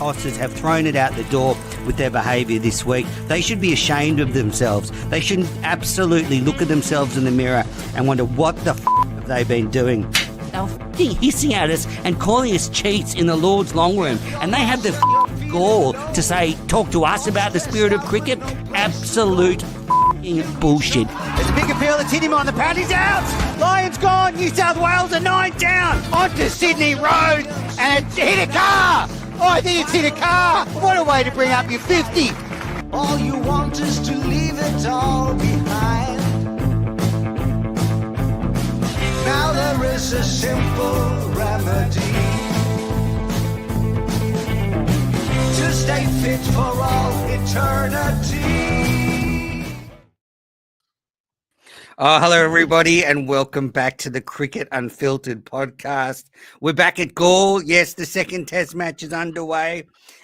tossers have thrown it out the door with their behaviour this week. They should be ashamed of themselves. They should absolutely look at themselves in the mirror and wonder what the have they been doing. They were hissing at us and calling us cheats in the Lord's long room, and they have the gall to say, talk to us about the spirit of cricket. Absolute bullshit. There's a big appeal that's hit him on the pad. He's out. Lions gone. New South Wales are 9 down. Onto Sydney Road, and it's hit a car. Oh, I think it's hit a car. What a way to bring up your 50. All you want is to leave it all behind. Now there is a simple remedy to stay fit for all eternity. Oh, hello, everybody, and welcome back to the Cricket Unfiltered podcast. We're back at Galle. Yes, the second test match is underway.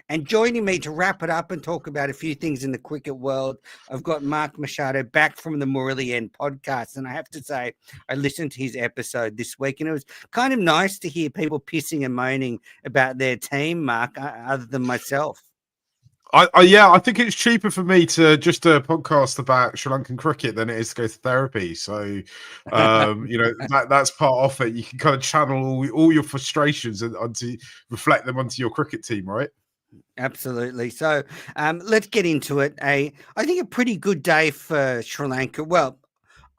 And joining me to wrap it up and talk about a few things in the cricket world, I've got Mark Machado back from the Morelli End podcast. And I have to say, I listened to his episode this week, and it was kind of nice to hear people pissing and moaning about their team, Mark, other than myself. I think it's cheaper for me to just do a podcast about Sri Lankan cricket than it is to go to therapy. So, that's part of it. You can kind of channel all your frustrations and reflect them onto your cricket team, right? Absolutely. So let's get into it. I think a pretty good day for Sri Lanka. Well,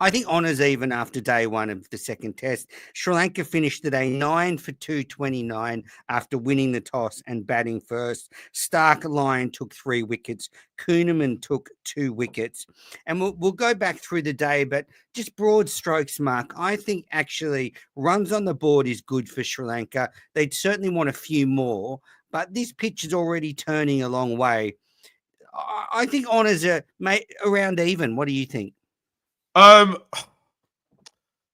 I think honours even after day one of the second test. Sri Lanka finished the day 9 for 229 after winning the toss and batting first. Stark Lyon took 3 wickets. Kuhnemann took 2 wickets. And we'll go back through the day, but just broad strokes, Mark. I think actually runs on the board is good for Sri Lanka. They'd certainly want a few more, but this pitch is already turning a long way. I think honours are around even. What do you think?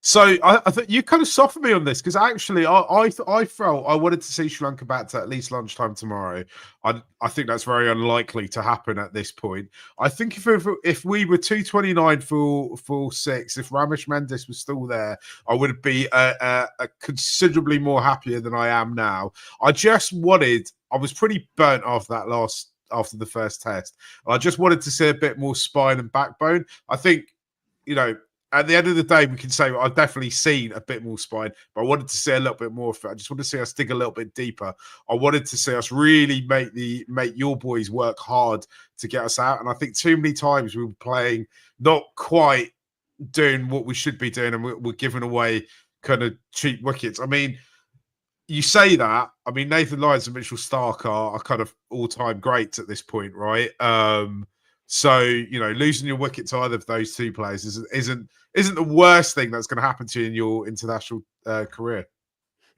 So I think you kind of softened me on this because actually I felt I wanted to see Sri Lanka back to at least lunchtime tomorrow. I think that's very unlikely to happen at this point. I think if we were 229 full 6, if Ramesh Mendis was still there, I would be a considerably more happier than I am now. I was pretty burnt after the first test. I just wanted to see a bit more spine and backbone. I think, at the end of the day, we can say I've definitely seen a bit more spine, but I wanted to see a little bit more of it. I just wanted to see us dig a little bit deeper. I wanted to see us really make your boys work hard to get us out. And I think too many times we were playing not quite doing what we should be doing, and we're giving away kind of cheap wickets. I mean, you say that. I mean, Nathan Lyons and Mitchell Stark are kind of all-time greats at this point, right? So, losing your wicket to either of those two players isn't the worst thing that's going to happen to you in your international career.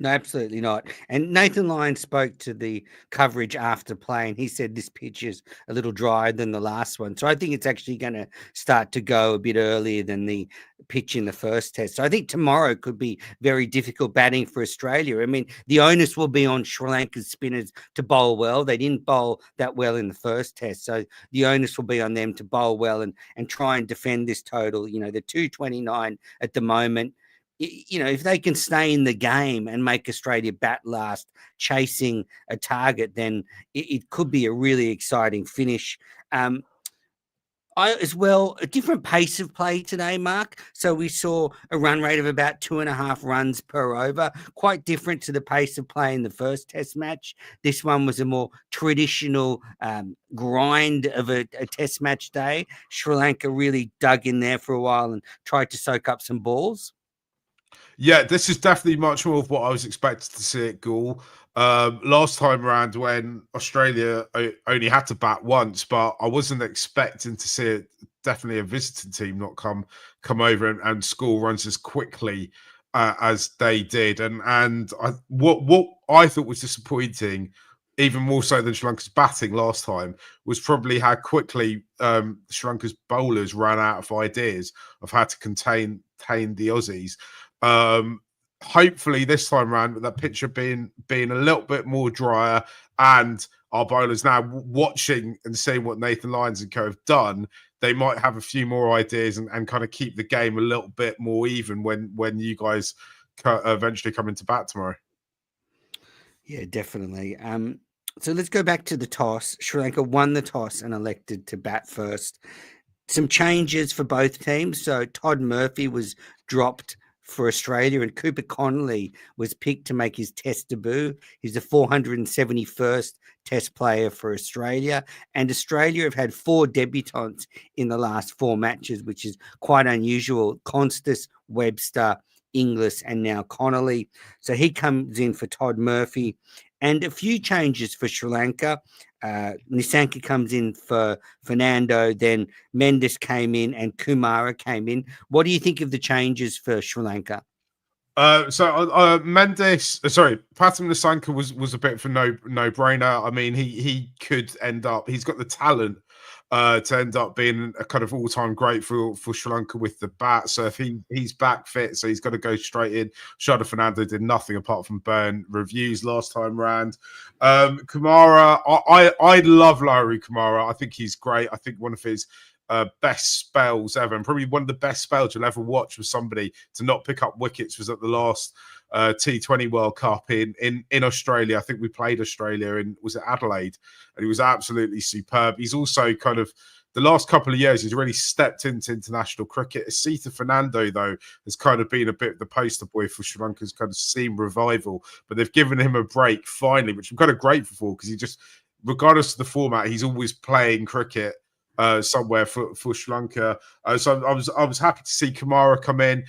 No, absolutely not. And Nathan Lyons spoke to the coverage after playing. He said this pitch is a little drier than the last one. So I think it's actually going to start to go a bit earlier than the pitch in the first test. So I think tomorrow could be very difficult batting for Australia. I mean, the onus will be on Sri Lanka's spinners to bowl well. They didn't bowl that well in the first test. So the onus will be on them to bowl well and try and defend this total. The 229 at the moment. If they can stay in the game and make Australia bat last chasing a target, then it could be a really exciting finish. As well, a different pace of play today, Mark. So we saw a run rate of about 2.5 runs per over, quite different to the pace of play in the first test match. This one was a more traditional grind of a test match day. Sri Lanka really dug in there for a while and tried to soak up some balls. Yeah, this is definitely much more of what I was expected to see at Galle. Last time around when Australia only had to bat once, but I wasn't expecting to see definitely a visiting team not come over and score runs as quickly as they did. And what I thought was disappointing, even more so than Sri Lanka's batting last time, was probably how quickly Sri Lanka's bowlers ran out of ideas of how to contain the Aussies. Hopefully this time around, with that picture being a little bit more drier and our bowlers now watching and seeing what Nathan Lyons and co have done, they might have a few more ideas and kind of keep the game a little bit more even when you guys eventually come into bat tomorrow. Yeah, definitely. So let's go back to the toss. Sri Lanka won the toss and elected to bat first. Some changes for both teams. So Todd Murphy was dropped for Australia, and Cooper Connolly was picked to make his Test debut. He's the 471st Test player for Australia, and Australia have had 4 debutants in the last 4 matches, which is quite unusual. Constas, Webster, Inglis, and now Connolly. So he comes in for Todd Murphy, and a few changes for Sri Lanka. Nisanka comes in for Fernando, then Mendes came in and Kumara came in. What do you think of the changes for Sri Lanka? Mendes, Patam Nisanka was a bit of a no brainer. I mean, he could end up. He's got the talent to end up being a kind of all time great for Sri Lanka with the bat. So if he's back fit, so he's got to go straight in. Shada Fernando did nothing apart from burn reviews last time round. Kumara, I love Larry Kumara. I think he's great. I think one of his best spells ever, and probably one of the best spells you'll ever watch with somebody to not pick up wickets was at the last T20 World Cup in Australia. I think we played Australia was it Adelaide, and he was absolutely superb. He's also kind of the last couple of years, he's really stepped into international cricket. Asita Fernando, though, has kind of been a bit the poster boy for Sri Lanka's kind of seam revival, but they've given him a break finally, which I'm kind of grateful for, because he just, regardless of the format, he's always playing cricket somewhere for Sri Lanka. So I was happy to see Kumara come in.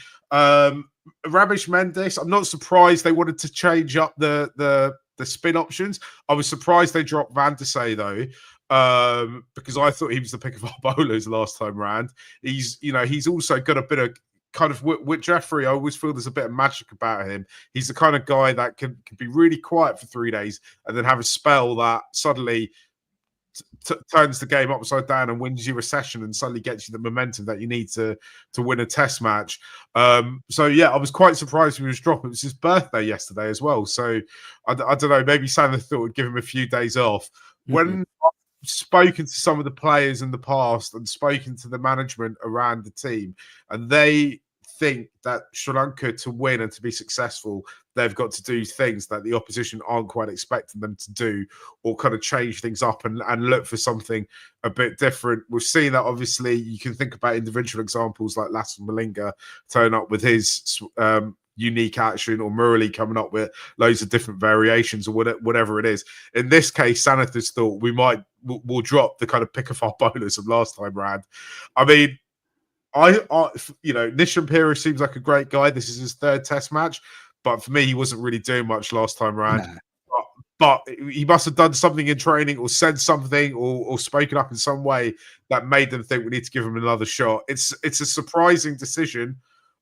Ramesh Mendes, I'm not surprised they wanted to change up the spin options. I was surprised they dropped Van der Sar though, because I thought he was the pick of our bowlers last time round. He's also got a bit of kind of with Jeffrey. I always feel there's a bit of magic about him. He's the kind of guy that can be really quiet for 3 days and then have a spell that suddenly turns the game upside down and wins you a session and suddenly gets you the momentum that you need to win a test match. So yeah, I was quite surprised when he was dropped. It was his birthday yesterday as well. So I don't know, maybe Sanders thought would give him a few days off. Mm-hmm. When I've spoken to some of the players in the past and spoken to the management around the team, and they think that Sri Lanka, to win and to be successful, they've got to do things that the opposition aren't quite expecting them to do, or kind of change things up and look for something a bit different. We've seen that, obviously. You can think about individual examples like Lassam Malinga turn up with his unique action, or Murali coming up with loads of different variations, or whatever it is. In this case, Sanath has thought we'll drop the kind of pick of our bowlers of last time round. I mean, Nishan Pira seems like a great guy. This is his 3rd test match, but for me, he wasn't really doing much last time around. No. But he must have done something in training, or said something, or spoken up in some way that made them think we need to give him another shot. It's a surprising decision,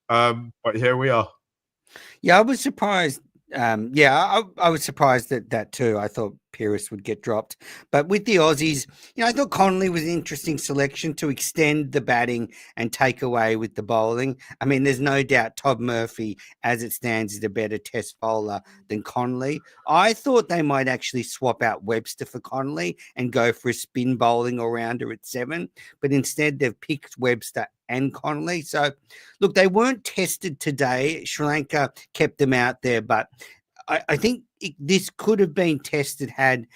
but here we are. Yeah, I was surprised. I was surprised at that too. I thought Pearce would get dropped. But with the Aussies, I thought Connolly was an interesting selection to extend the batting and take away with the bowling. I mean, there's no doubt Todd Murphy, as it stands, is a better test bowler than Connolly. I thought they might actually swap out Webster for Connolly and go for a spin bowling all-rounder at 7. But instead, they've picked Webster and Connolly. So, look, they weren't tested today. Sri Lanka kept them out there, but I think this could have been tested had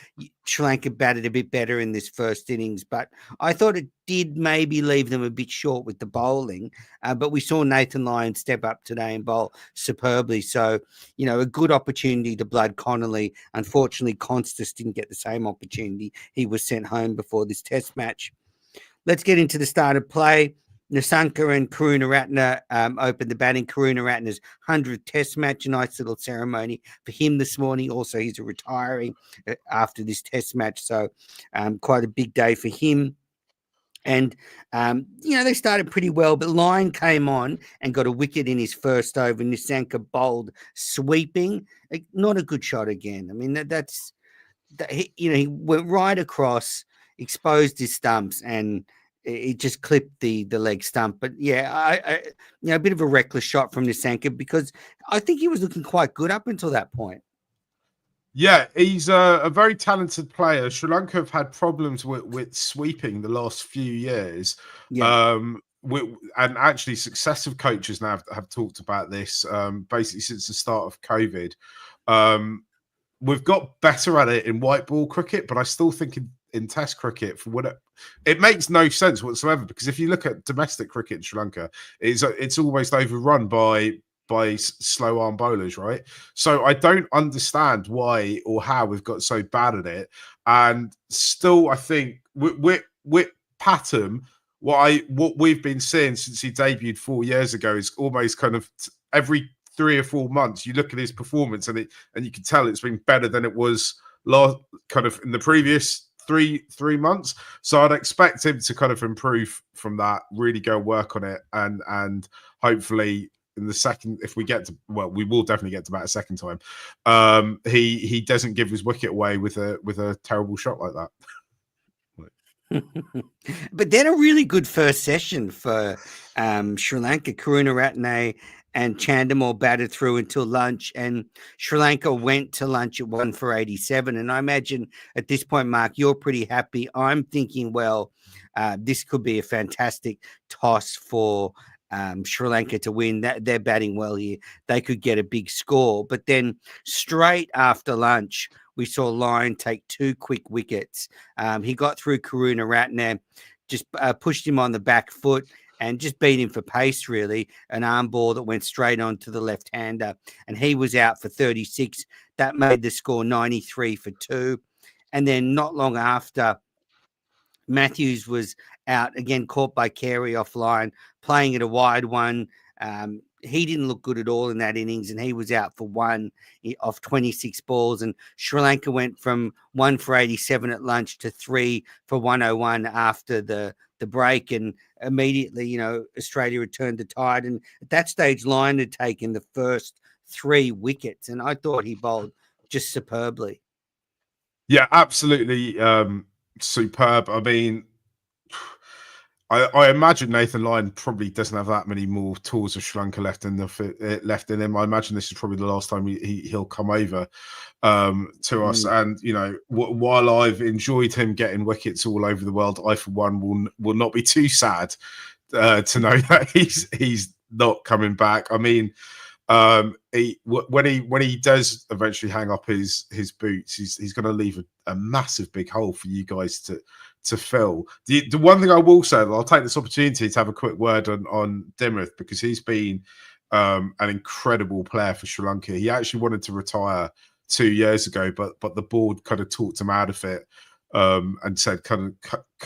Sri Lanka batted a bit better in this first innings, but I thought it did maybe leave them a bit short with the bowling. But we saw Nathan Lyon step up today and bowl superbly. So, a good opportunity to blood Connolly. Unfortunately, Constas didn't get the same opportunity. He was sent home before this test match. Let's get into the start of play. Nisanka and Karunaratne opened the batting. Karunaratne's 100th test match, a nice little ceremony for him this morning. Also, he's retiring after this test match, so quite a big day for him. And, they started pretty well, but Lyon came on and got a wicket in his first over. Nisanka bowled sweeping. Not a good shot again. I mean, he went right across, exposed his stumps, and it just clipped the leg stump. But yeah, a bit of a reckless shot from Nisanka, because I think he was looking quite good up until that point. Yeah, he's a very talented player. Sri Lanka have had problems with sweeping the last few years. Yeah. And actually, successive coaches now have talked about this, basically since the start of COVID. we've got better at it in white ball cricket, but I still think in Test cricket, for what it makes no sense whatsoever. Because if you look at domestic cricket in Sri Lanka, it's almost overrun by slow arm bowlers, right? So I don't understand why or how we've got so bad at it. And still, I think with Patham, what we've been seeing since he debuted 4 years ago is almost kind of every 3 or 4 months you look at his performance and you can tell it's been better than it was last kind of in the previous three months. So I'd expect him to kind of improve from that, really go work on it, and hopefully in the second, if we get to, well, we will definitely get to bat a second time, he doesn't give his wicket away with a terrible shot like that. But then a really good first session for Sri Lanka. Karunaratne and Chandimal batted through until lunch, and Sri Lanka went to lunch at 1 for 87. And I imagine at this point, Mark, you're pretty happy. I'm thinking, well, this could be a fantastic toss for Sri Lanka to win. They're batting well here. They could get a big score. But then straight after lunch, we saw Lyon take 2 quick wickets. He got through Karunaratne, just pushed him on the back foot and just beat him for pace, really. An arm ball that went straight onto the left-hander, and he was out for 36. That made the score 93 for 2. And then not long after, Matthews was out again, caught by Carey offline, playing at a wide one. He didn't look good at all in that innings, and he was out for 1 off 26 balls. And Sri Lanka went from 1 for 87 at lunch to 3 for 101 after the break. And immediately, Australia returned the tide. And at that stage, Lyon had taken the first 3 wickets, and I thought he bowled just superbly. Yeah, absolutely superb. I mean, I imagine Nathan Lyon probably doesn't have that many more tours of Sri Lanka left in him. I imagine this is probably the last time he'll come over to us. And while I've enjoyed him getting wickets all over the world, I for one will not be too sad to know that he's not coming back. I mean, when he does eventually hang up his boots, he's going to leave a massive big hole for you guys to fill. The one thing I will say, I'll take this opportunity to have a quick word on Dimuth, because he's been an incredible player for Sri Lanka. He actually wanted to retire 2 years ago, but the board kind of talked him out of it and said, kind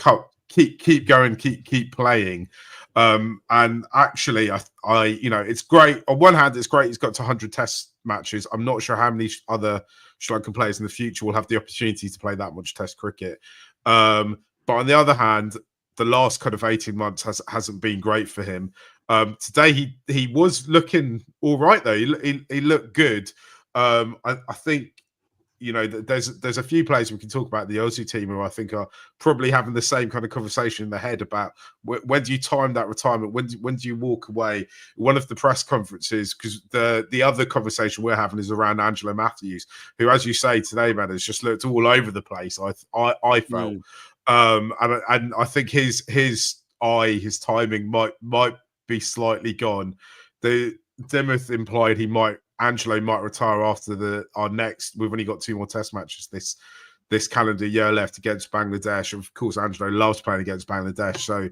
of keep going, keep playing. And actually, I it's great. On one hand, it's great he's got to 100 test matches. I'm not sure how many other Sri Lankan players in the future will have the opportunity to play that much test cricket. But on the other hand, the last kind of 18 months hasn't been great for him. Today, he was looking all right, though. He looked good. I think, there's a few players we can talk about the Aussie team who I think are probably having the same kind of conversation in their head about when do you time that retirement? When do you walk away? One of the press conferences, because the other conversation we're having is around Angelo Matthews, who, as you say today, man, has just looked all over the place. I felt, and I think his timing might be slightly gone. The Dimuth implied Angelo might retire after our next. We've only got 2 more test matches this calendar year left against Bangladesh. Of course, Angelo loves playing against Bangladesh, so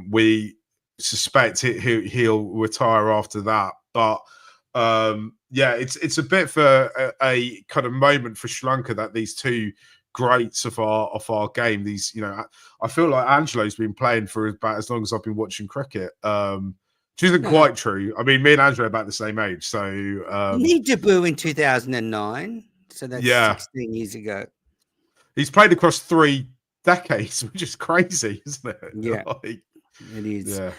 we suspect he'll retire after that. But it's a bit for a kind of moment for Sri Lanka that these 2 greats of our game. These, I feel like Angelo's been playing for about as long as I've been watching cricket. Which isn't quite true. I mean, me and Angelo are about the same age. So he debuted in 2009. So that's 16 years ago. He's played across 3 decades, which is crazy, isn't it? Yeah, it is. Yeah.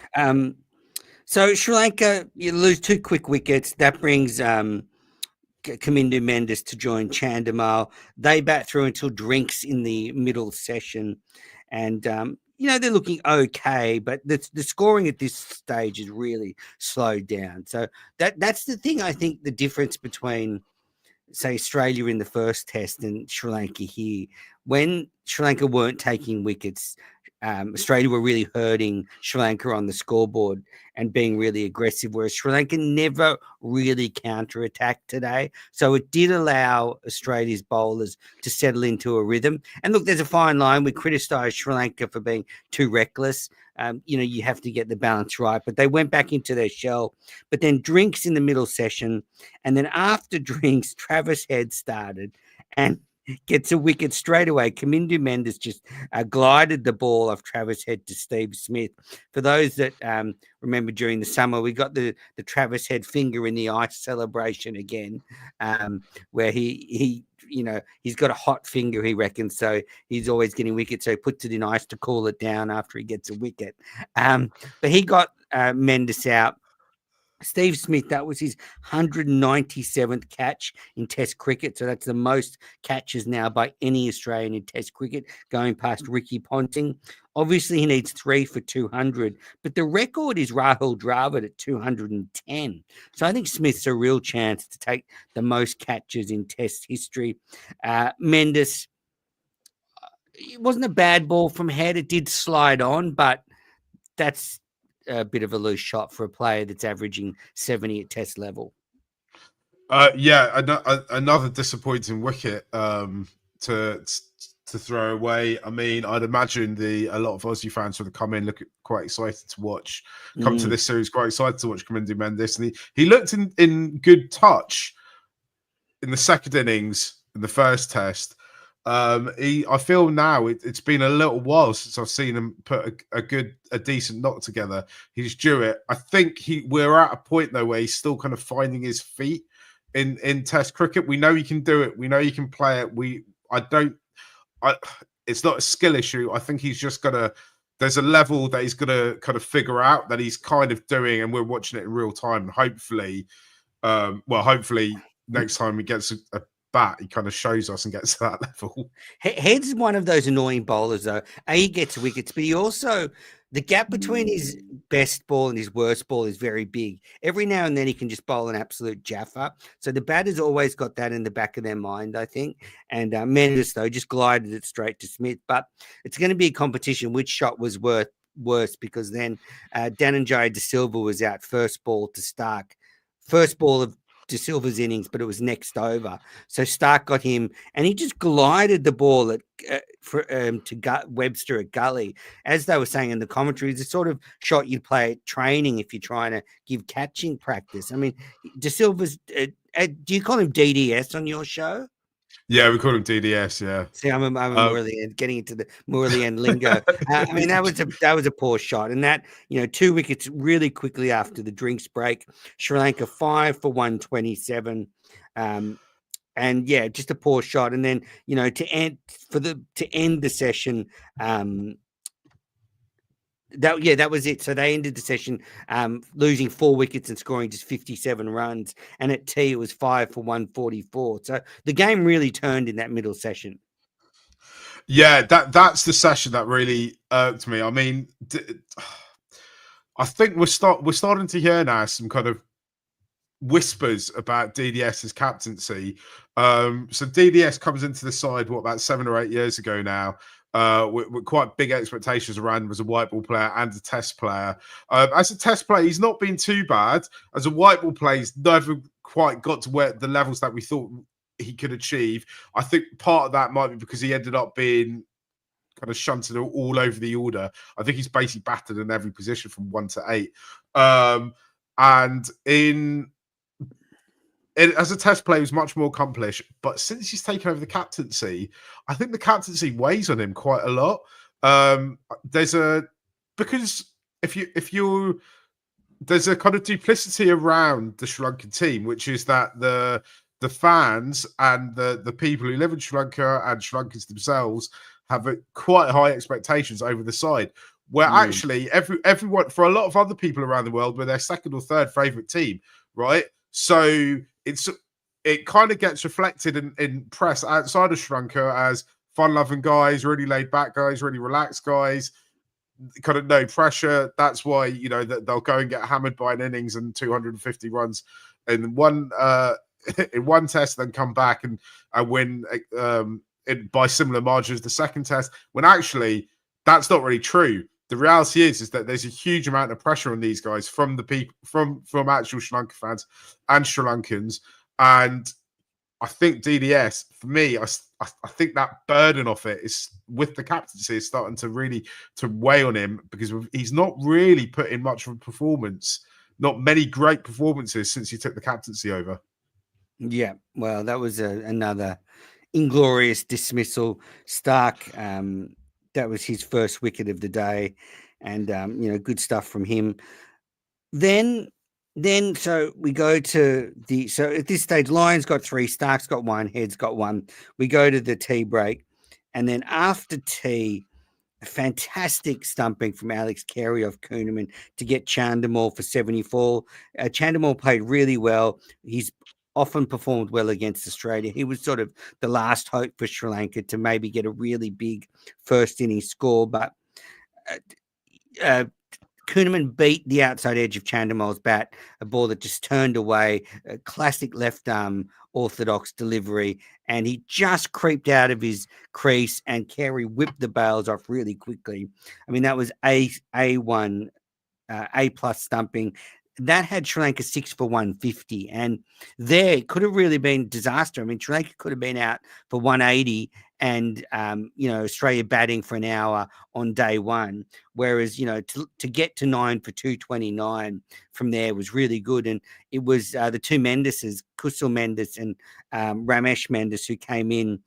So Sri Lanka, you lose 2 quick wickets. That brings Kamindu Mendes to join Chandimal. They bat through until drinks in the middle session. And they're looking okay, but the scoring at this stage is really slowed down. So that's the thing. I think the difference between, say, Australia in the first test and Sri Lanka here, when Sri Lanka weren't taking wickets, Australia were really hurting Sri Lanka on the scoreboard and being really aggressive, whereas Sri Lanka never really counter-attacked today. So it did allow Australia's bowlers to settle into a rhythm. And look, there's a fine line. We criticise Sri Lanka for being too reckless. You have to get the balance right. But they went back into their shell. But then drinks in the middle session. And then after drinks, Travis Head started. And gets a wicket straight away. Kamindu Mendes just glided the ball off Travis Head to Steve Smith. For those that remember during the summer, we got the Travis Head finger in the ice celebration again, where he's got a hot finger, he reckons, so he's always getting wickets, so he puts it in ice to cool it down after he gets a wicket. But he got Mendes out. Steve Smith, that was his 197th catch in Test cricket. So that's the most catches now by any Australian in Test cricket, going past Ricky Ponting. Obviously, he needs 3 for 200, but the record is Rahul Dravid at 210. So I think Smith's a real chance to take the most catches in Test history. Mendes, it wasn't a bad ball from Head. It did slide on, but that's a bit of a loose shot for a player that's averaging 70 at Test level. Another disappointing wicket to throw away. I mean, I'd imagine a lot of Aussie fans would have come in quite excited to watch, come to this series quite excited to watch Kamindu Mendes, and he looked in good touch in the second innings in the first Test. I feel now it's been a little while since I've seen him put a decent knock together. He's due it. I think we're at a point though where he's still kind of finding his feet in Test cricket. We know he can do it. We know he can play it. It's not a skill issue. I think he's just there's a level that he's gonna kind of figure out that he's kind of doing, and we're watching it in real time. And hopefully next time he gets a bat, he kind of shows us and gets to that level. Head's one of those annoying bowlers, though. He gets wickets, but he also, the gap between his best ball and his worst ball is very big. Every now and then he can just bowl an absolute jaffa. So the batter's always got that in the back of their mind, I think. And Mendes, though, just glided it straight to Smith. But it's going to be a competition which shot was worse, because then Dhananjaya De Silva was out first ball to Stark. First ball of De Silva's innings, but it was next over. So Stark got him, and he just glided the ball to Webster at gully. As they were saying in the commentary, it's a sort of shot you'd play at training if you're trying to give catching practice. I mean, De Silva's. Do you call him DDS on your show? Yeah, we call him DDS. Yeah. See, I'm a Murali, getting into the Murali and lingo. I mean, that was a poor shot, and that 2 wickets really quickly after the drinks break. Sri Lanka 5 for 127, and yeah, just a poor shot. And then to end the session. That was it. So they ended the session losing 4 wickets and scoring just 57 runs. And at tea, it was 5 for 144. So the game really turned in that middle session. Yeah, that's the session that really irked me. I mean, I think we're starting to hear now some kind of whispers about DDS's captaincy. So DDS comes into the side, about 7 or 8 years ago now. With quite big expectations around him as a white ball player and a Test player. As a Test player, he's not been too bad. As a white ball player, he's never quite got to where the levels that we thought he could achieve. I think part of that might be because he ended up being kind of shunted all over the order. I think he's basically battered in every position from 1 to 8. And as a Test player, he was much more accomplished. But since he's taken over the captaincy, I think the captaincy weighs on him quite a lot. There's a kind of duplicity around the Sri Lankan team, which is that the fans and the people who live in Sri Lanka and Sri Lankans themselves have quite high expectations over the side. Where actually everyone, for a lot of other people around the world, we're their second or third favorite team, right? So it kind of gets reflected in press outside of Sri Lanka as fun-loving guys, really laid-back guys, really relaxed guys, kind of no pressure. That's why they'll go and get hammered by an innings and 250 runs in one Test, then come back and win by similar margins the second Test. When actually that's not really true. The reality is that there's a huge amount of pressure on these guys from the people, from actual Sri Lanka fans and Sri Lankans. And I think DDS, for me, I think that burden of it is with the captaincy is starting to really to weigh on him, because he's not really put in much of a performance, not many great performances since he took the captaincy over. Yeah, well, that was another inglorious dismissal. Stark, that was his first wicket of the day, and good stuff from him. Then so we go to so at this stage, Lions got 3, Stark's got 1, Heads got 1. We go to the tea break, and then after tea, a fantastic stumping from Alex Carey off Kuhneman to get Chandimal for 74. Chandimal played really well. He's often performed well against Australia. He was sort of the last hope for Sri Lanka to maybe get a really big first inning score, but Kuhneman beat the outside edge of Chandimal's bat, a ball that just turned away, a classic left arm orthodox delivery, and he just creeped out of his crease, and Carey whipped the bails off really quickly. I mean, that was A1, A plus stumping. That had Sri Lanka 6 for 150, and there it could have really been disaster. I mean, Sri Lanka could have been out for 180, and Australia batting for an hour on day one. Whereas to get to 9 for 229 from there was really good, and it was the two Mendises, Kusil Mendes and Ramesh Mendes, who came in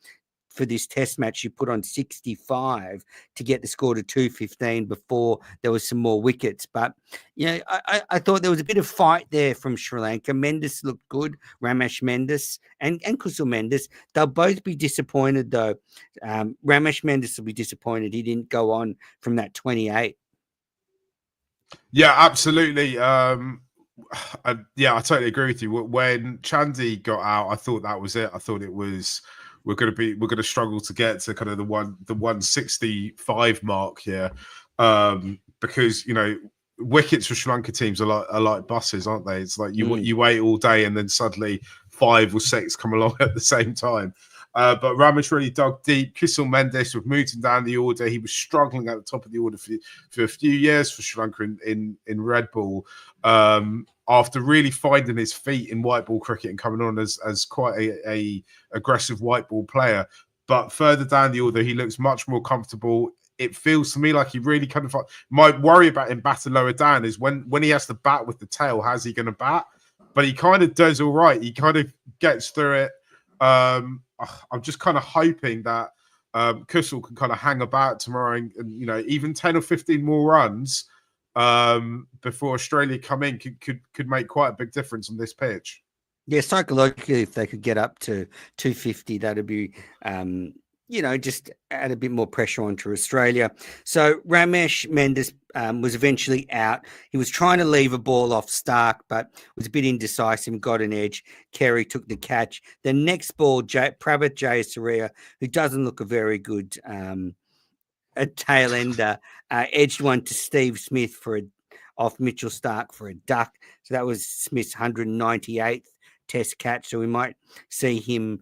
for this test match. You put on 65 to get the score to 215 before there was some more wickets. But I thought there was a bit of fight there from Sri Lanka. Mendes looked good, Ramesh Mendes and Kusil Mendes. They'll both be disappointed though. Ramesh Mendes will be disappointed he didn't go on from that 28. Yeah, absolutely. I totally agree with you. When Chandy got out, I thought that was it. I thought it was we're going to struggle to get to kind of the 165 mark here, because wickets for Sri Lanka teams are like buses, aren't they? It's like you wait all day and then suddenly 5 or 6 come along at the same time. But Ramesh really dug deep. Kusil Mendes was moving down the order. He was struggling at the top of the order for a few years for Sri Lanka in red ball. After really finding his feet in white ball cricket and coming on as quite a aggressive white ball player. But further down the order, he looks much more comfortable. It feels to me like he really kind of my worry about him batting lower down is when he has to bat with the tail, how's he going to bat? But he kind of does all right. He kind of gets through it. I'm just kind of hoping that Kusil can kind of hang about tomorrow and even 10 or 15 more runs before Australia come in could make quite a big difference on this pitch. Yeah, psychologically, if they could get up to 250, that'd be just add a bit more pressure onto Australia. So Ramesh Mendes was eventually out. He was trying to leave a ball off Stark, but was a bit indecisive, got an edge. Carey took the catch. The next ball, Pravit Jayasuriya, who doesn't look a very good a tail ender, edged one to Steve Smith off Mitchell Stark for a duck. So that was Smith's 198th test catch. So we might see him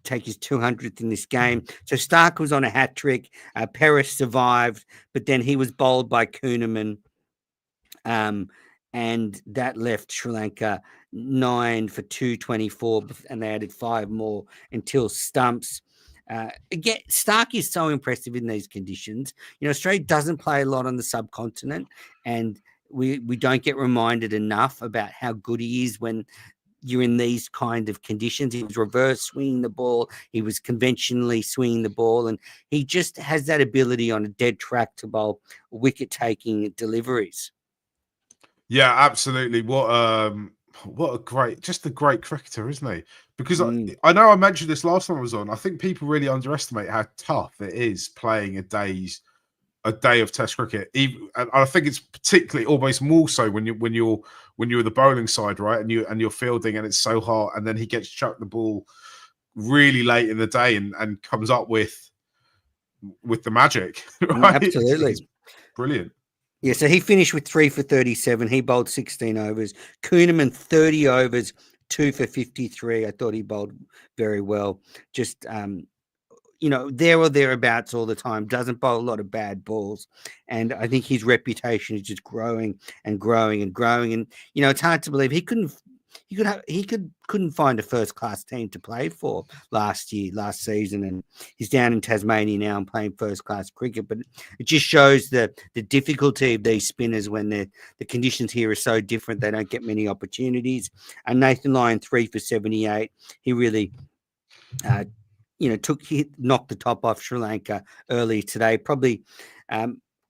take his 200th in this game. So Stark was on a hat trick. Paris survived, but then he was bowled by Kuhneman. And that left Sri Lanka 9 for 224, and they added 5 more until stumps. Again, Stark is so impressive in these conditions. Australia doesn't play a lot on the subcontinent, and we don't get reminded enough about how good he is when you're in these kind of conditions. He was reverse swinging the ball. He was conventionally swinging the ball, and he just has that ability on a dead track to bowl wicket-taking deliveries. Yeah, absolutely. What a great cricketer, isn't he? Because I know I mentioned this last time I was on. I think people really underestimate how tough it is playing a day of Test cricket. And I think it's particularly almost more so when you're the bowling side, right? And you're fielding and it's so hard, and then he gets chucked the ball really late in the day and comes up with the magic. Right? Absolutely, it's brilliant. Yeah, so he finished with 3 for 37. He bowled 16 overs. Kuhneman 30 overs, 2 for 53. I thought he bowled very well. Just there or thereabouts all the time, doesn't bowl a lot of bad balls. And I think his reputation is just growing and growing and growing. And, it's hard to believe couldn't find a first class team to play for last season. And he's down in Tasmania now and playing first class cricket. But it just shows the difficulty of these spinners when the conditions here are so different. They don't get many opportunities. And Nathan Lyon, 3 for 78. He really, knocked the top off Sri Lanka early today. Probably,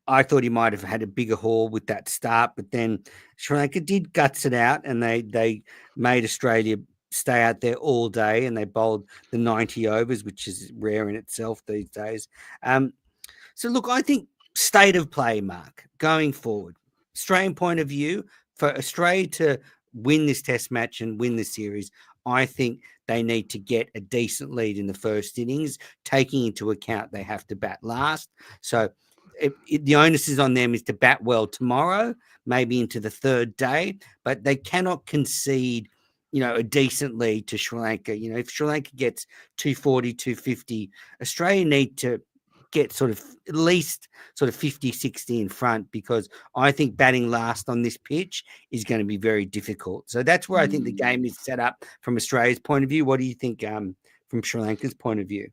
I thought he might have had a bigger haul with that start, but then Sri Lanka did guts it out, and they made Australia stay out there all day, and they bowled the 90 overs, which is rare in itself these days. So look, I think state of play, Mark, going forward, Australian point of view, for Australia to win this test match and win the series, I think they need to get a decent lead in the first innings, taking into account they have to bat last. So the onus is on them is to bat well tomorrow, maybe into the third day, but they cannot concede, a decent lead to Sri Lanka. If Sri Lanka gets 240, 250, Australia need to get sort of at least sort of 50, 60 in front, because I think batting last on this pitch is going to be very difficult. So that's where I think the game is set up from Australia's point of view. What do you think from Sri Lanka's point of view?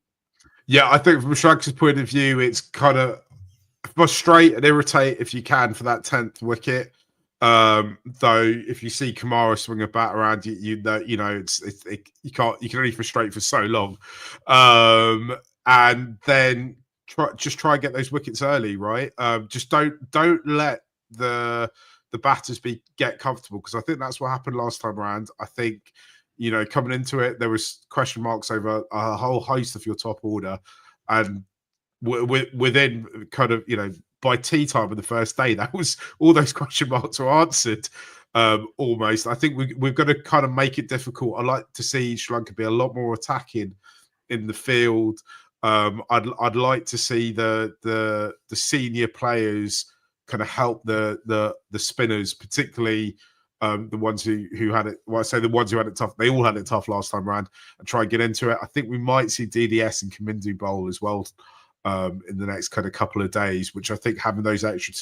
Yeah, I think from Sri Lanka's point of view, it's kind of frustrate and irritate if you can for that 10th wicket. Though if you see Kamara swing a bat around, you can only frustrate for so long. And then try and get those wickets early, right? Just don't let the batters get comfortable, because I think that's what happened last time around. I think, coming into it, there was question marks over a whole host of your top order, and within kind of, by tea time of the first day, that was all those question marks were answered. Almost. I think we've got to kind of make it difficult. I like to see Sri Lanka be a lot more attacking in the field. I'd like to see the senior players kind of help the spinners, particularly the ones who had it. Well, I say the ones who had it tough. They all had it tough last time around, and try and get into it. I think we might see DDS and Kamindu bowl as well in the next kind of couple of days, which I think having those extra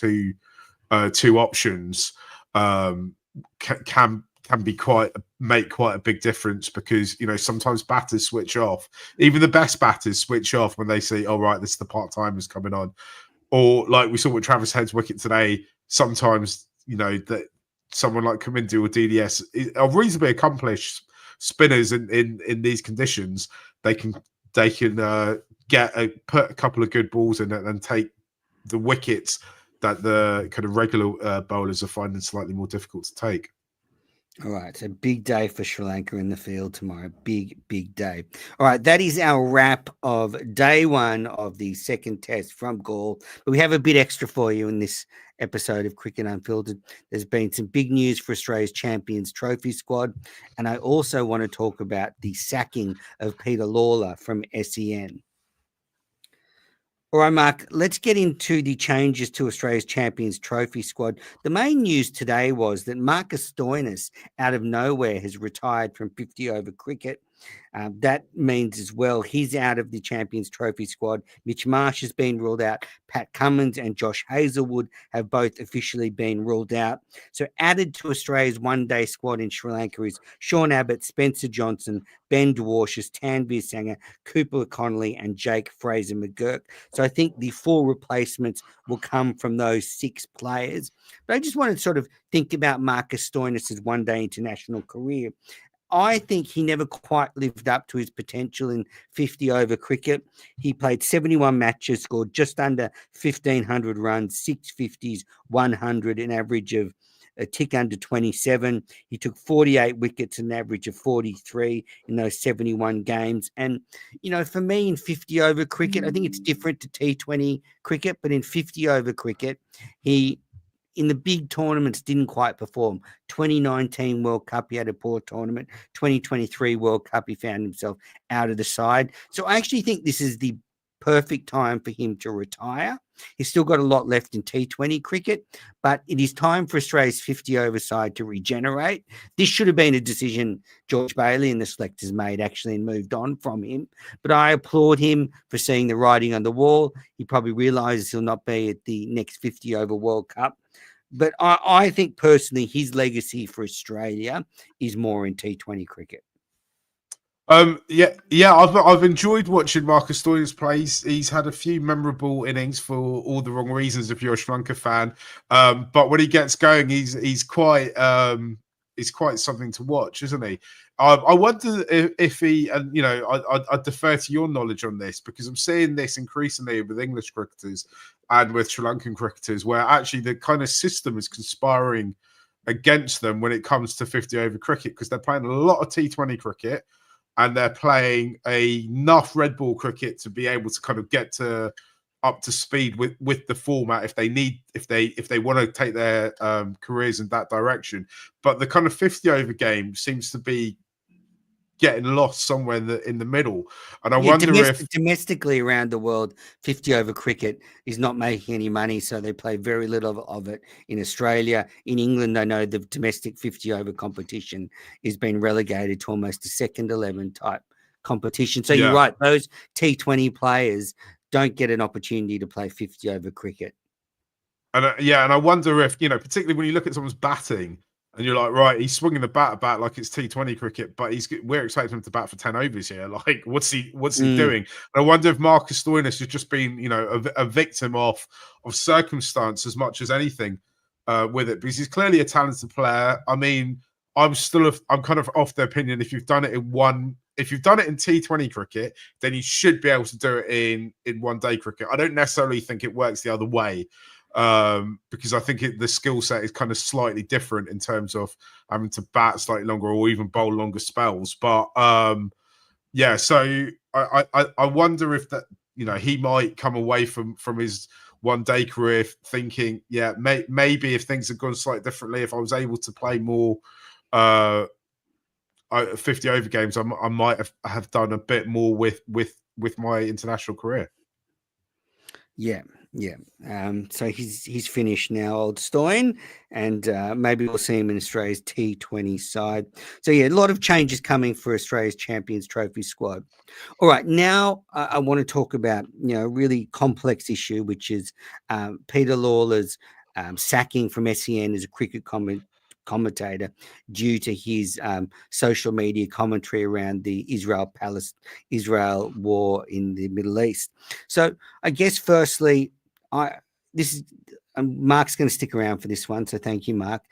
two options can make quite a big difference, because sometimes batters switch off. Even the best batters switch off when they see, oh right, this is the part-timers coming on. Or like we saw with Travis Head's wicket today, sometimes that someone like Kamindu or DDS are reasonably accomplished spinners in these conditions. They can put a couple of good balls in it and take the wickets that the kind of regular bowlers are finding slightly more difficult to take. All right, so big day for Sri Lanka in the field tomorrow. Big, big day. All right, that is our wrap of day one of the second test from Galle. But we have a bit extra for you in this episode of Cricket Unfiltered. There's been some big news for Australia's Champions Trophy squad. And I also want to talk about the sacking of Peter Lawler from SEN. All right, Mark, let's get into the changes to Australia's Champions Trophy squad. The main news today was that Marcus Stoinis, out of nowhere, has retired from 50-over cricket. That means as well he's out of the Champions Trophy squad. Mitch Marsh has been ruled out. Pat Cummins and Josh Hazlewood have both officially been ruled out. So added to Australia's one-day squad in Sri Lanka is Sean Abbott, Spencer Johnson, Ben Dwarshuis, Tanveer Sangha, Cooper Connolly, and Jake Fraser-McGurk. So I think the 4 replacements will come from those 6 players. But I just want to sort of think about Marcus Stoinis' one-day international career. I think he never quite lived up to his potential in 50-over cricket. He played 71 matches, scored just under 1,500 runs, 650s, 100, an average of a tick under 27. He took 48 wickets, an average of 43 in those 71 games. And, for me in 50-over cricket, I think it's different to T20 cricket, but in 50-over cricket, he in the big tournaments didn't quite perform. 2019 World Cup, he had a poor tournament. 2023 World Cup, he found himself out of the side. So I actually think this is the perfect time for him to retire. He's still got a lot left in T20 cricket, but it is time for Australia's 50-over side to regenerate. This should have been a decision George Bailey and the selectors made, actually, and moved on from him. But I applaud him for seeing the writing on the wall. He probably realises he'll not be at the next 50-over World Cup. But I think personally his legacy for Australia is more in T20 cricket. I've enjoyed watching Marcus Stoinis play. He's had a few memorable innings for all the wrong reasons if you're a Sri Lanka fan. But when he gets going, he's quite something to watch, isn't he? I wonder if he, and I defer to your knowledge on this, because I'm seeing this increasingly with English cricketers and with Sri Lankan cricketers, where actually the kind of system is conspiring against them when it comes to 50-over cricket, because they're playing a lot of T20 cricket. And they're playing enough red ball cricket to be able to kind of get up to speed with the format if they want to take their careers in that direction. But the kind of 50-over game seems to be getting lost somewhere in the middle. And I wonder if domestically around the world, 50-over cricket is not making any money, so they play very little of it in Australia. In England, I know the domestic 50-over competition is being relegated to almost a second 11 type competition. So You're right, those T20 players don't get an opportunity to play 50-over cricket. And and I wonder if, particularly when you look at someone's batting, and you're like, right, he's swinging the bat about like it's T20 cricket, but we're expecting him to bat for 10 overs here. Like, what's he doing? And I wonder if Marcus Stoinis has just been, a victim of circumstance as much as anything with it, because he's clearly a talented player. I mean, I'm kind of off the opinion, if you've done it in T20 cricket, then you should be able to do it in one-day cricket. I don't necessarily think it works the other way. Because I think the skill set is kind of slightly different in terms of having to bat slightly longer or even bowl longer spells. But so I wonder if that, he might come away from his one-day career thinking, maybe if things had gone slightly differently, if I was able to play more 50-over games, I might have done a bit more with my international career. Yeah. So he's finished now, old Stoin, and maybe we'll see him in Australia's T20 side. So a lot of changes coming for Australia's Champions Trophy squad. All right, now I want to talk about a really complex issue, which is Peter Lawler's sacking from SEN as a cricket commentator due to his social media commentary around the Israel war in the Middle East. So I guess firstly, Mark's going to stick around for this one, so thank you, Mark.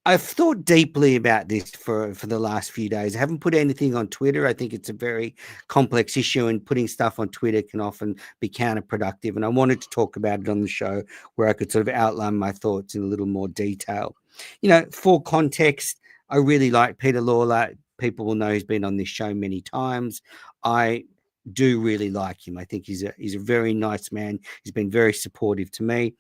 I've thought deeply about this for the last few days. I haven't put anything on Twitter. I think it's a very complex issue, and putting stuff on Twitter can often be counterproductive. And I wanted to talk about it on the show where I could sort of outline my thoughts in a little more detail. For context, I really like Peter Lawler. People will know he's been on this show many times. I do really like him. I think he's a very nice man. He's been very supportive to me,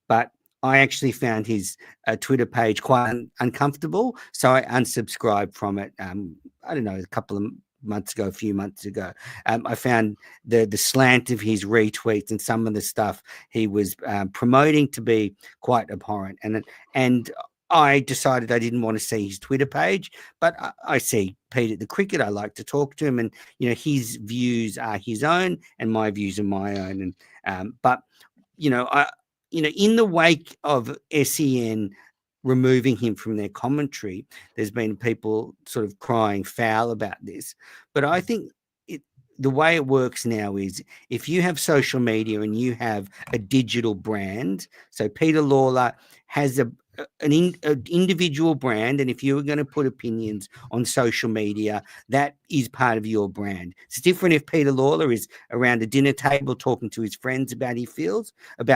but I actually found his Twitter page quite uncomfortable, so I unsubscribed from it. I don't know, a few months ago. I found the slant of his retweets and some of the stuff he was promoting to be quite abhorrent, and I decided I didn't want to see his Twitter page, but I see Pete at the cricket. I like to talk to him, and his views are his own, and my views are my own. And in the wake of SEN removing him from their commentary, there's been people sort of crying foul about this. But I think the way it works now is if you have social media and you have a digital brand, so Peter Lawler has an individual brand, and if you were going to put opinions on social media, that is part of your brand. It's different if Peter Lawler is around a dinner table talking to his friends about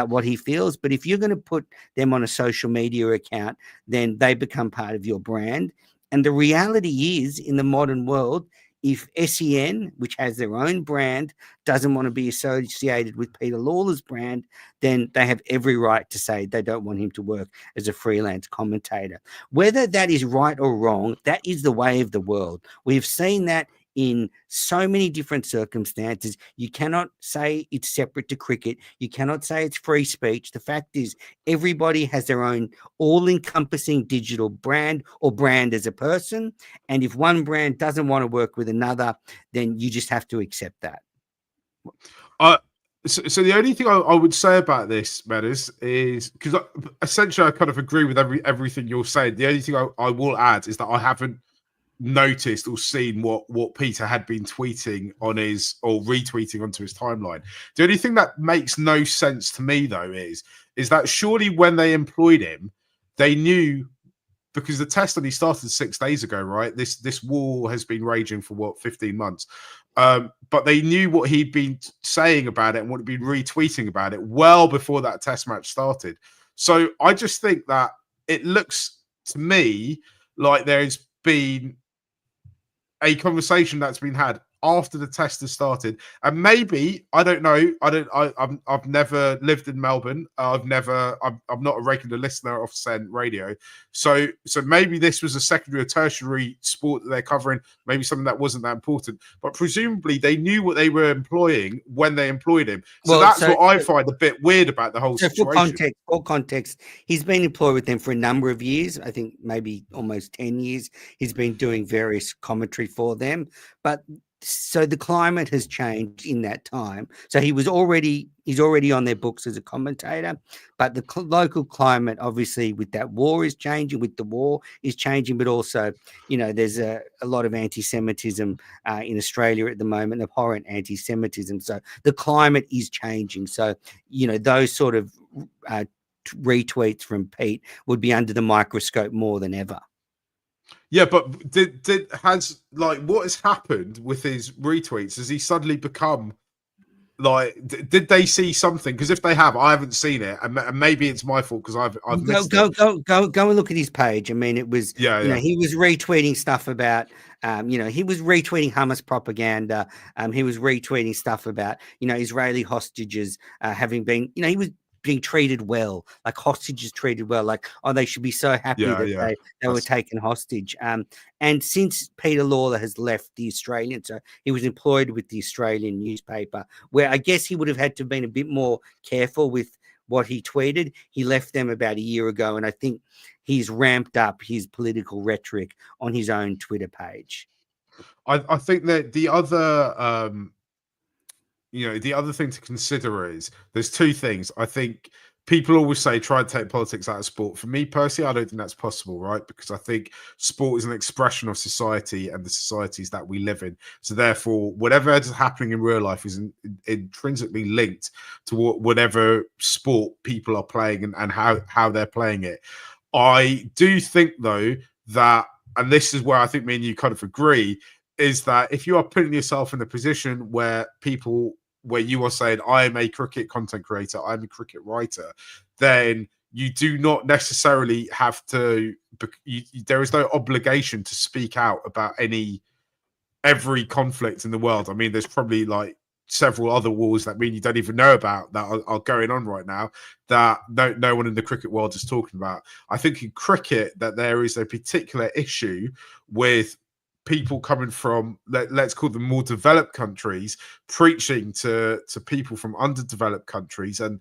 what he feels, but if you're going to put them on a social media account, then they become part of your brand. And the reality is, in the modern world, if SEN, which has their own brand, doesn't want to be associated with Peter Lawler's brand, then they have every right to say they don't want him to work as a freelance commentator. Whether that is right or wrong, that is the way of the world. We've seen that in so many different circumstances. You cannot say it's separate to cricket. You cannot say it's free speech. The fact is, everybody has their own all-encompassing digital brand or brand as a person. And if one brand doesn't want to work with another, then you just have to accept that. I so the only thing I would say about this, Meadows, is because essentially I kind of agree with everything you're saying. The only thing I will add is that I haven't noticed or seen what Peter had been tweeting on his or retweeting onto his timeline. The only thing that makes no sense to me though is that surely when they employed him, they knew, because the test only started 6 days ago, right? This war has been raging for what, 15 months. But they knew what he'd been saying about it and what he'd been retweeting about it well before that test match started. So I just think that it looks to me like there's been a conversation that's been had after the test has started, and maybe I've never lived in Melbourne. I'm not a regular listener of Sen Radio, so maybe this was a secondary or tertiary sport that they're covering, maybe something that wasn't that important, but presumably they knew what they were employing when they employed him. So that's what I find a bit weird about the whole situation. For context, he's been employed with them for a number of years. I think maybe almost 10 years. He's been doing various commentary for them, but so the climate has changed in that time. So he's already on their books as a commentator, but the local climate, obviously, with that war is changing. With the war is changing, but also, there's a lot of anti-Semitism in Australia at the moment, abhorrent anti-Semitism. So the climate is changing. So those sort of retweets from Pete would be under the microscope more than ever. Yeah, but what has happened with his retweets? Has he suddenly become like? Did they see something? Because if they have, I haven't seen it, and maybe it's my fault because I've missed it. Go and look at his page. I mean, it was he was retweeting stuff about he was retweeting Hamas propaganda. He was retweeting stuff about Israeli hostages having been he was being treated well, like hostages treated well, like, oh, they should be so happy that they were taken hostage. And since Peter Lawler has left the Australian, so he was employed with the Australian newspaper, where I guess he would have had to have been a bit more careful with what he tweeted. He left them about a year ago, and I think he's ramped up his political rhetoric on his own Twitter page. I think that the other thing to consider is there's two things. I think people always say try and take politics out of sport. For me personally, I don't think that's possible, right? Because I think sport is an expression of society and the societies that we live in. So therefore, whatever is happening in real life is intrinsically linked to whatever sport people are playing and how they're playing it. I do think, though, that, and this is where I think me and you kind of agree, is that if you are putting yourself in a position where you are saying, I am a cricket content creator, I'm a cricket writer, then you do not necessarily have to, there is no obligation to speak out about every conflict in the world. I mean, there's probably like several other wars that you don't even know about that are going on right now that no one in the cricket world is talking about. I think in cricket that there is a particular issue with people coming from, let's call them more developed countries, preaching to people from underdeveloped countries, and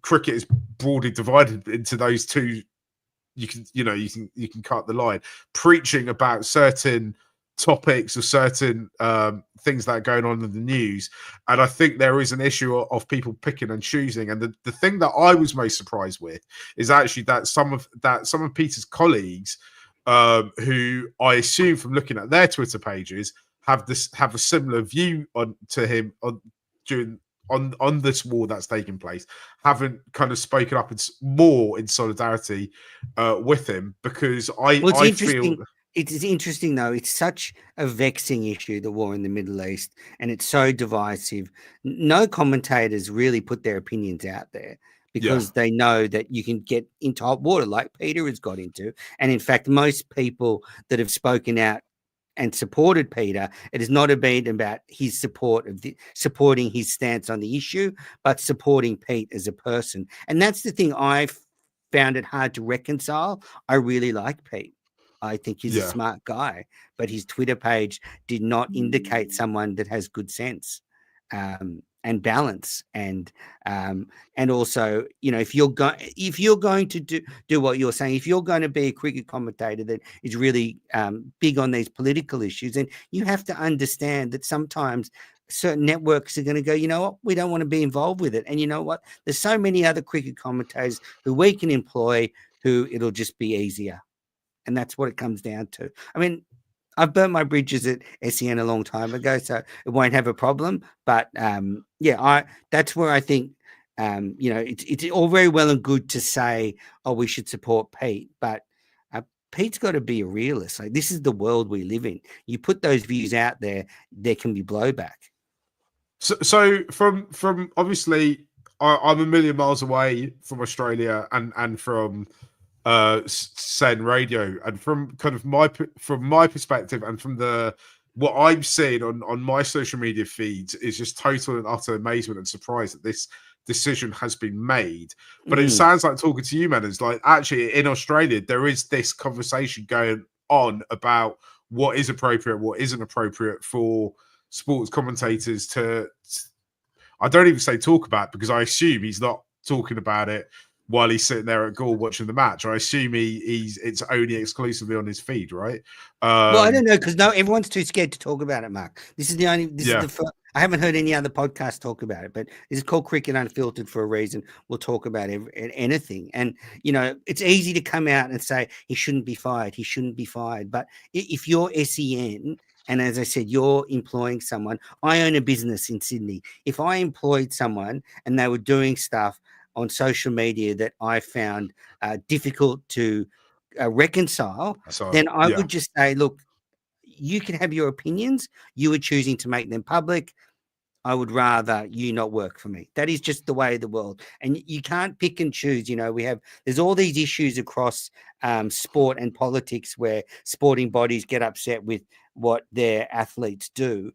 cricket is broadly divided into those two. You can cut the line, preaching about certain topics or certain things that are going on in the news, and I think there is an issue of people picking and choosing. And the thing that I was most surprised with is actually that some of Peter's colleagues, who I assume from looking at their Twitter pages have a similar view to him on this war that's taking place, haven't kind of spoken up more in solidarity with him, because I feel it's interesting though. It's such a vexing issue, the war in the Middle East, and it's so divisive. No commentators really put their opinions out there, because they know that you can get into hot water like Peter has got into. And in fact, most people that have spoken out and supported Peter, it has not been about his supporting his stance on the issue, but supporting Pete as a person. And that's the thing I found it hard to reconcile. I really like Pete. I think he's a Yeah. smart guy, but his Twitter page did not indicate someone that has good sense and balance, and also, if you're going to do what you're saying, if you're going to be a cricket commentator that is really big on these political issues, then you have to understand that sometimes certain networks are going to go, you know what, we don't want to be involved with it, and you know what, there's so many other cricket commentators who we can employ who it'll just be easier. And that's what it comes down to. I mean, I've burnt my bridges at SEN a long time ago, so it won't have a problem. But yeah, that's where I think it's all very well and good to say, oh, we should support Pete, but Pete's got to be a realist. Like, this is the world we live in. You put those views out there, there can be blowback. So from obviously, I'm a million miles away from Australia and from Sen Radio, and from kind of my perspective, and from the what I'm seeing on my social media feeds, is just total and utter amazement and surprise that this decision has been made. But it sounds like, talking to you, man, is like, actually in Australia there is this conversation going on about what is appropriate, what isn't appropriate for sports commentators to I don't even say talk about, because I assume he's not talking about it while he's sitting there at goal watching the match. I assume it's only exclusively on his feed, right? Well, I don't know, because everyone's too scared to talk about it, Mark. This is Yeah. the first. I haven't heard any other podcast talk about it, but this is called Cricket Unfiltered for a reason. We'll talk about anything, and it's easy to come out and say he shouldn't be fired. He shouldn't be fired. But if you're SEN, and as I said, you're employing someone. I own a business in Sydney. If I employed someone and they were doing stuff on social media that I found difficult to reconcile, then I would just say, look, you can have your opinions. You are choosing to make them public. I would rather you not work for me. That is just the way of the world. And you can't pick and choose. There's all these issues across sport and politics where sporting bodies get upset with what their athletes do,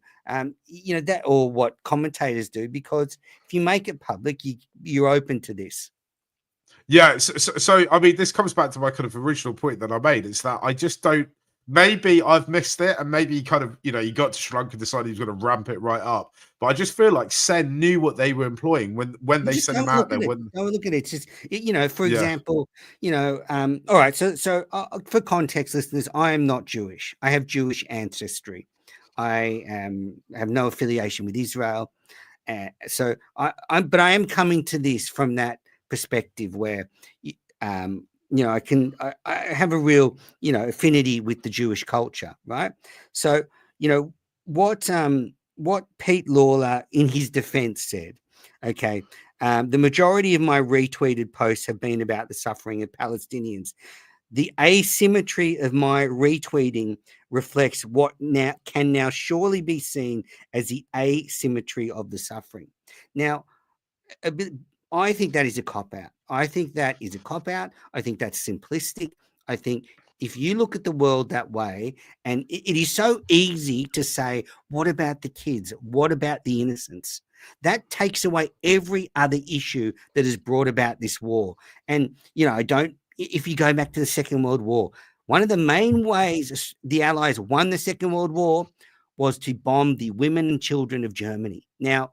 or what commentators do, because if you make it public, you're open to this. Yeah, so I mean, this comes back to my kind of original point that I made. It's that I just don't. Maybe I've missed it, and maybe kind of, he got to Sri Lanka and decided he was going to ramp it right up. But I just feel like Sen knew what they were employing when they sent him out there. Don't look at it. It's just, for example, all right. So for context, listeners, I am not Jewish. I have Jewish ancestry. I have no affiliation with Israel. So but I am coming to this from that perspective where, I have a real, affinity with the Jewish culture, right? So, what Pete Lawler in his defense said, okay, the majority of my retweeted posts have been about the suffering of Palestinians. The asymmetry of my retweeting reflects what can now surely be seen as the asymmetry of the suffering. Now, I think that is a cop-out. I think that's simplistic. I think if you look at the world that way, and it is so easy to say, what about the kids? What about the innocents? That takes away every other issue that has brought about this war. And, if you go back to the Second World War, one of the main ways the Allies won the Second World War was to bomb the women and children of Germany. Now,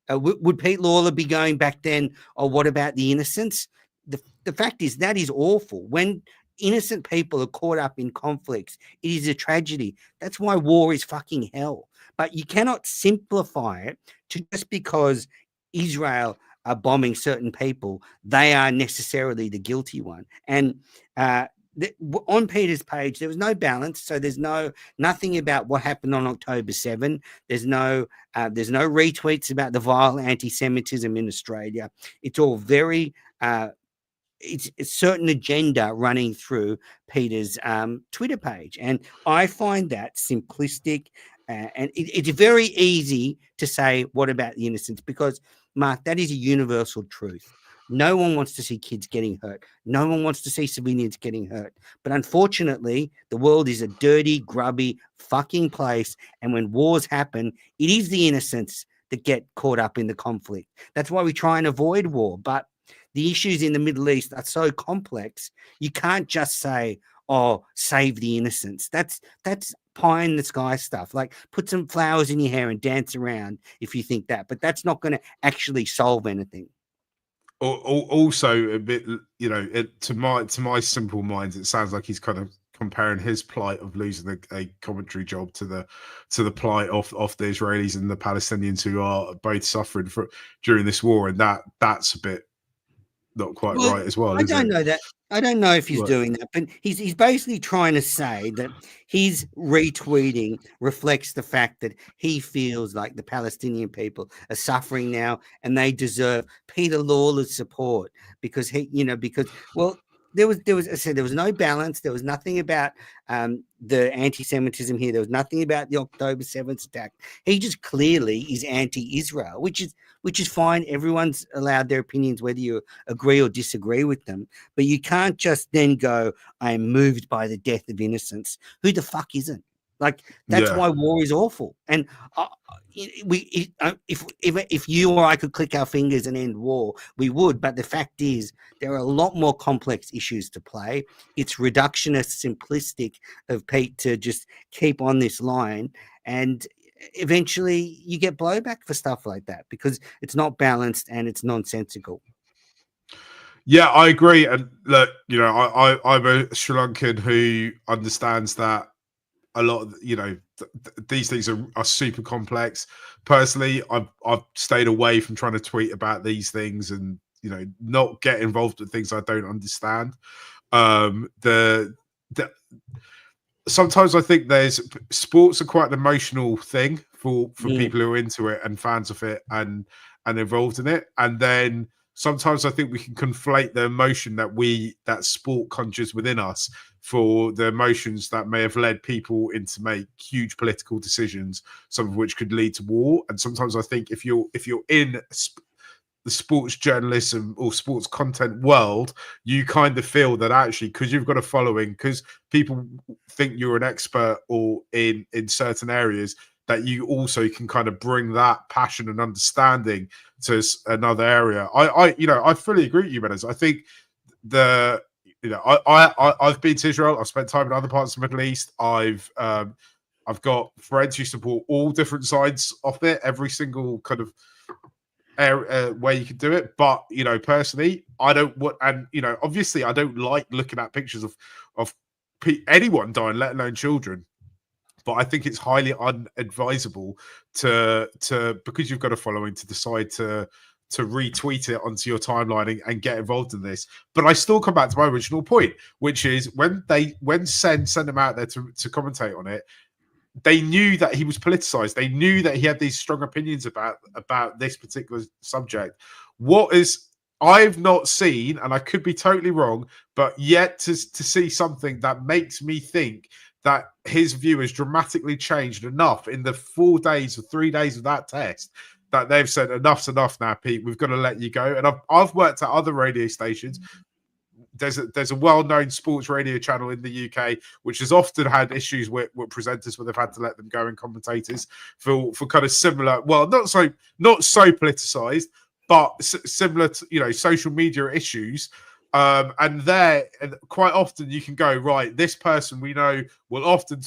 would Pete Lawler be going back then, oh, what about the innocents? The fact is, that is awful. When innocent people are caught up in conflicts, it is a tragedy. That's why war is fucking hell. But you cannot simplify it to just because Israel are bombing certain people, they are necessarily the guilty one. And on Peter's page, there was no balance. So there's nothing about what happened on October 7. There's no retweets about the vile anti-Semitism in Australia. It's all very it's a certain agenda running through Peter's Twitter page, and I find that simplistic. And it's very easy to say, what about the innocents? Because, Mark, that is a universal truth. No one wants to see kids getting hurt. No one wants to see civilians getting hurt. But unfortunately, the world is a dirty, grubby, fucking place. And when wars happen, it is the innocents that get caught up in the conflict. That's why we try and avoid war. But the issues in the Middle East are so complex, you can't just say, "Oh, save the innocents." That's pie in the sky stuff. Like, put some flowers in your hair and dance around if you think that, but that's not going to actually solve anything. Also, a bit, to my simple mind, it sounds like he's kind of comparing his plight of losing a commentary job to the plight of the Israelis and the Palestinians who are both suffering during this war, and that's a bit not quite Well, right as well, I is don't it? know that. I don't know if he's Right. doing that, but he's basically trying to say that his retweeting reflects the fact that he feels like the Palestinian people are suffering now and they deserve Peter Lawler's support because because well, there was I said there was no balance. There was nothing about the anti-Semitism here. There was nothing about the October 7th attack. He just clearly is anti-Israel, which is fine. Everyone's allowed their opinions, whether you agree or disagree with them. But you can't just then go, "I am moved by the death of innocents." Who the fuck isn't? Like, that's Yeah. why war is awful. And if you or I could click our fingers and end war, we would. But the fact is, there are a lot more complex issues to play. It's reductionist, simplistic of Pete to just keep on this line, and eventually you get blowback for stuff like that because it's not balanced and it's nonsensical. Yeah, I agree. And look, I'm a Sri Lankan who understands that a lot of these things are super complex. Personally, I've stayed away from trying to tweet about these things and not get involved with things I don't understand. The Sometimes I think there's sports are quite an emotional thing for Mm. people who are into it and fans of it and involved in it. And then sometimes I think we can conflate the emotion that sport conjures within us for the emotions that may have led people into make huge political decisions, some of which could lead to war. And sometimes I think if you're in the sports journalism or sports content world, you kind of feel that actually, because you've got a following, because people think you're an expert or in certain areas, that you also can kind of bring that passion and understanding to another area. I fully agree with you, Meadows. I think I've been to Israel. I've spent time in other parts of the Middle East. I've got friends who support all different sides of it, every single kind of where you can do it. But personally, I don't want, and obviously, I don't like looking at pictures of anyone dying, let alone children. But I think it's highly unadvisable to because you've got a following, to decide to retweet it onto your timeline and get involved in this. But I still come back to my original point, which is when sent him out there to commentate on it, they knew that he was politicized. They knew that he had these strong opinions about this particular subject. What is I've not seen, and I could be totally wrong, but yet to see something that makes me think that his view has dramatically changed enough in the 4 days or 3 days of that test that they've said enough's enough now, Pete. We've got to let you go. And I've worked at other radio stations. There's a well-known sports radio channel in the UK which has often had issues with presenters where they've had to let them go, and commentators for kind of similar, well, not so politicized, but similar to social media issues. And there, quite often you can go, right, this person we know will often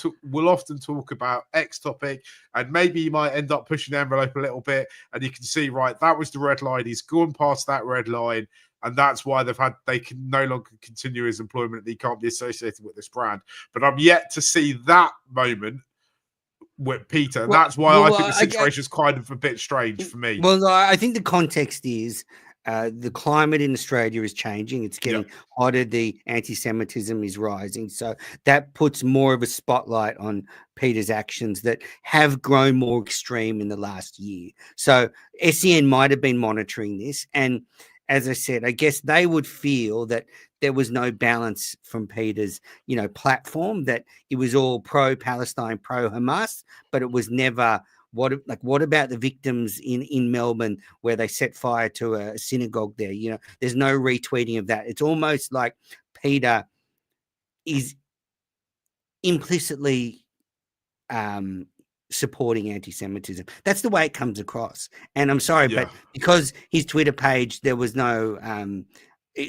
talk about X topic, and maybe you might end up pushing the envelope a little bit, and you can see, right, that was the red line. He's gone past that red line, and that's why they can no longer continue his employment. He can't be associated with this brand. But I'm yet to see that moment with Peter, and Well, that's why I well, think the situation is kind of a bit strange for me. well, I think the context is the climate in Australia is changing. It's Yeah. getting hotter. The anti-Semitism is rising. So that puts more of a spotlight on Peter's actions that have grown more extreme in the last year. So SEN might have been monitoring this. And as I said, I guess they would feel that there was no balance from Peter's, platform, that it was all pro-Palestine, pro-Hamas, but it was never what about the victims in Melbourne where they set fire to a synagogue there? There's no retweeting of that. It's almost like Peter is implicitly supporting anti-Semitism. That's the way it comes across. And I'm sorry, Yeah. but because his Twitter page, there was no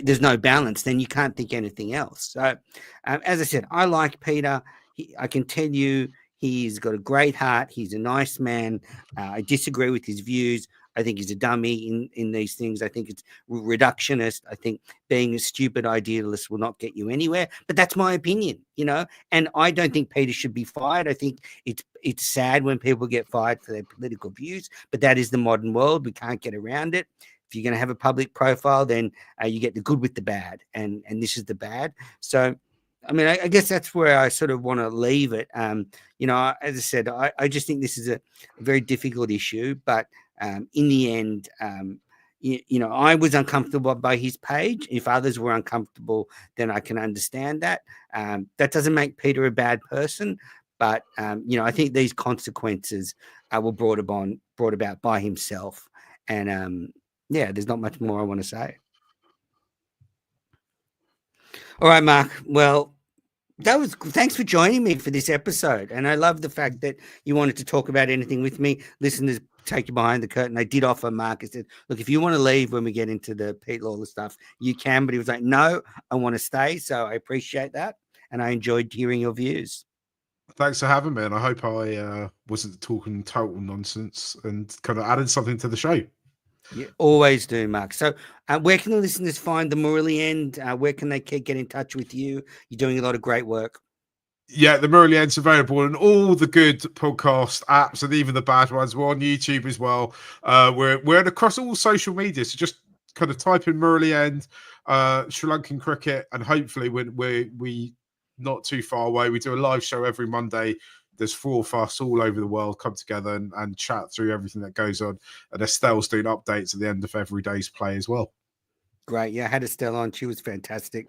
there's no balance, then you can't think anything else. So, as I said, I like Peter. I can tell you he's got a great heart. He's a nice man. I disagree with his views. I think he's a dummy in these things. I think it's reductionist. I think being a stupid idealist will not get you anywhere. But that's my opinion, And I don't think Peter should be fired. I think it's sad when people get fired for their political views, but that is the modern world. We can't get around it. If you're going to have a public profile, then you get the good with the bad, and this is the bad. So, I mean, I guess that's where I sort of want to leave it. As I said, I just think this is a very difficult issue, but in the end, I was uncomfortable by his page. If others were uncomfortable, then I can understand that. That doesn't make Peter a bad person, but I think these consequences were brought about by himself, and there's not much more I want to say. All right, Mark. Well, thanks for joining me for this episode. And I love the fact that you wanted to talk about anything with me. Listeners, take you behind the curtain. I did offer Mark. I said, look, if you want to leave when we get into the Pete Lawler stuff, you can. But he was like, no, I want to stay. So I appreciate that. And I enjoyed hearing your views. Thanks for having me. And I hope I wasn't talking total nonsense and kind of added something to the show. You always do, Mark. So where can the listeners find the Morley End? Where can they get in touch with you? You're doing a lot of great work. Yeah, the Morley End's available in all the good podcast apps and even the bad ones. We're on YouTube as well. We're across all social media. So just kind of type in Morley End, Sri Lankan cricket, and hopefully when we not too far away. We do a live show every Monday. There's 4 of us all over the world come together and chat through everything that goes on. And Estelle's doing updates at the end of every day's play as well. Great. Yeah, I had Estelle on. She was fantastic.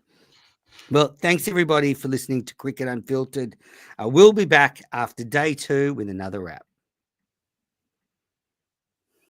Well, thanks everybody for listening to Cricket Unfiltered. We'll be back after day 2 with another wrap.